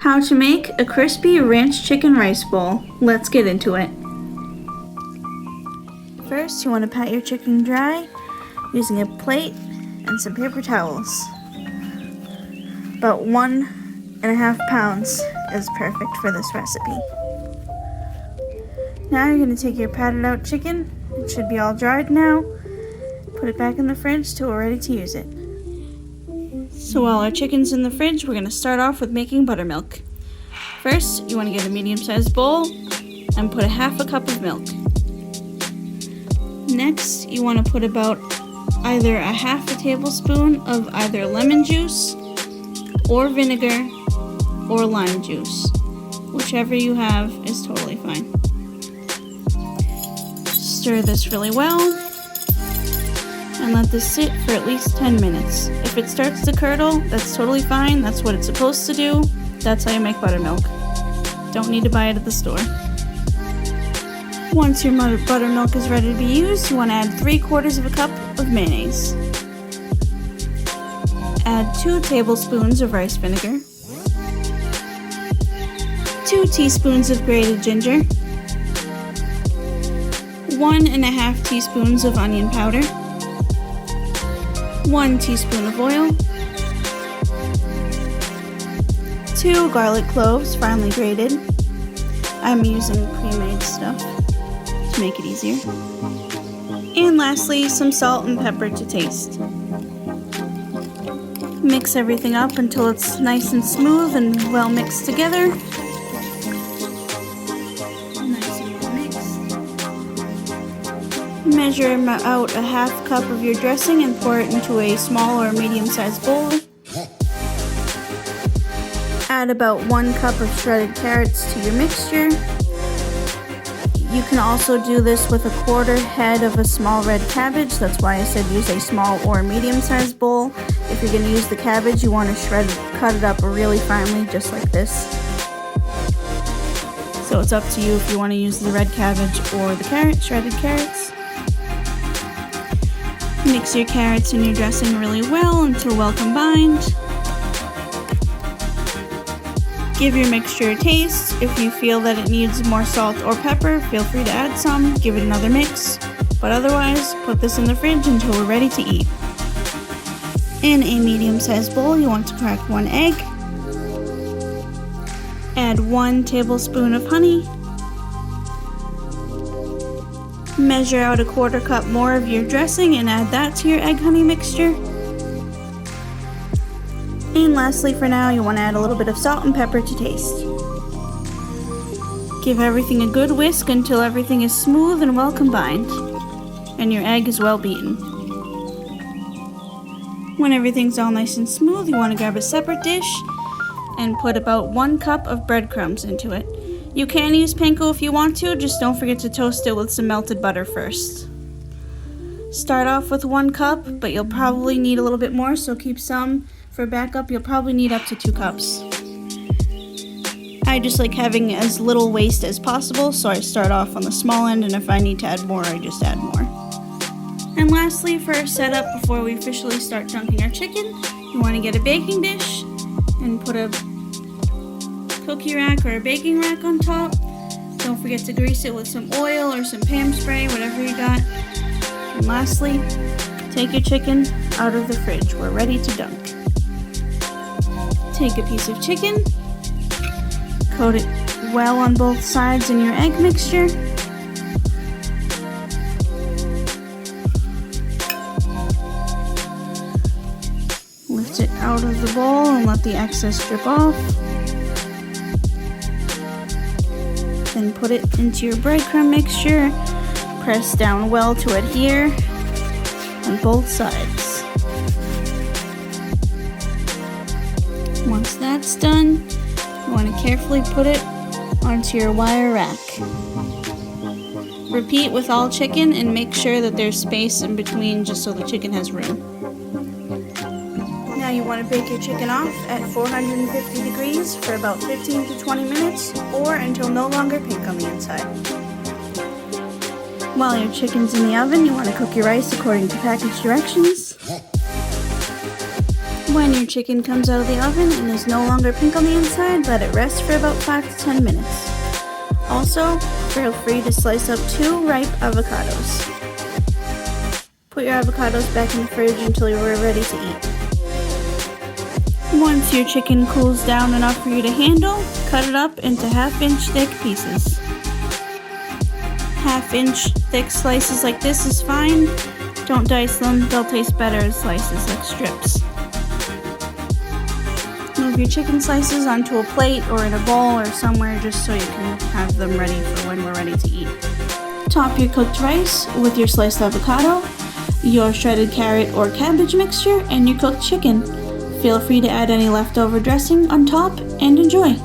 How to make a crispy ranch chicken rice bowl. Let's get into it. First, you want to pat your chicken dry using a plate and some paper towels. About 1.5 pounds is perfect for this recipe. Now you're going to take your patted out chicken. It should be all dried now. Put it back in the fridge till we're ready to use it. So while our chicken's in the fridge, we're going to start off with making buttermilk. First, you want to get a medium-sized bowl and put 1/2 cup of milk. Next, you want to put about either 1/2 tablespoon of either lemon juice or vinegar or lime juice. Whichever you have is totally fine. Stir this really well and let this sit for at least 10 minutes. If it starts to curdle, that's totally fine. That's what it's supposed to do. That's how you make buttermilk. Don't need to buy it at the store. Once your buttermilk is ready to be used, you want to add 3/4 cup of mayonnaise. Add 2 tablespoons of rice vinegar, 2 teaspoons of grated ginger, 1.5 teaspoons of onion powder, 1 teaspoon of oil, 2 garlic cloves finely grated. I'm using pre-made stuff to make it easier. And lastly, some salt and pepper to taste. Mix everything up until it's nice and smooth and well mixed together. Nice and well mixed. Measure out 1/2 cup of your dressing and pour it into a small or medium-sized bowl. Add about 1 cup of shredded carrots to your mixture. You can also do this with 1/4 head of a small red cabbage. That's why I said use a small or medium-sized bowl. If you're going to use the cabbage, you want to cut it up really finely, just like this. So it's up to you if you want to use the red cabbage or the shredded carrots. Mix your carrots and your dressing really well until well combined. Give your mixture a taste. If you feel that it needs more salt or pepper, feel free to add some. Give it another mix. But otherwise, put this in the fridge until we're ready to eat. In a medium-sized bowl, you want to crack 1 egg. Add 1 tablespoon of honey. Measure out 1/4 cup more of your dressing and add that to your egg honey mixture. And lastly, for now, you want to add a little bit of salt and pepper to taste. Give everything a good whisk until everything is smooth and well combined, and your egg is well beaten. When everything's all nice and smooth, you want to grab a separate dish and put about 1 cup of breadcrumbs into it. You can use panko if you want to, just don't forget to toast it with some melted butter first. Start off with 1 cup, but you'll probably need a little bit more, so keep some. For backup, you'll probably need up to 2 cups. I just like having as little waste as possible, so I start off on the small end, and if I need to add more, I just add more. And lastly, for our setup, before we officially start chunking our chicken, you want to get a baking dish and put a cookie rack or a baking rack on top. Don't forget to grease it with some oil or some Pam spray, whatever you got. And lastly, take your chicken out of the fridge. We're ready to dunk. Take a piece of chicken, coat it well on both sides in your egg mixture. Lift it out of the bowl and let the excess drip off. Then put it into your breadcrumb mixture. Press down well to adhere on both sides. Once that's done, you want to carefully put it onto your wire rack. Repeat with all chicken and make sure that there's space in between just so the chicken has room. Now you want to bake your chicken off at 450 degrees for about 15 to 20 minutes or until no longer pink on the inside. While your chicken's in the oven, you want to cook your rice according to package directions. When When your chicken comes out of the oven and is no longer pink on the inside, let it rest for about 5 to 10 minutes. Also, feel free to slice up 2 ripe avocados. Put your avocados back in the fridge until you are ready to eat. Once your chicken cools down enough for you to handle, cut it up into 1/2-inch thick pieces. 1/2-inch thick slices like this is fine. Don't dice them, they'll taste better as slices like strips. Move your chicken slices onto a plate or in a bowl or somewhere just so you can have them ready for when we're ready to eat. Top your cooked rice with your sliced avocado, your shredded carrot or cabbage mixture, and your cooked chicken. Feel free to add any leftover dressing on top and enjoy.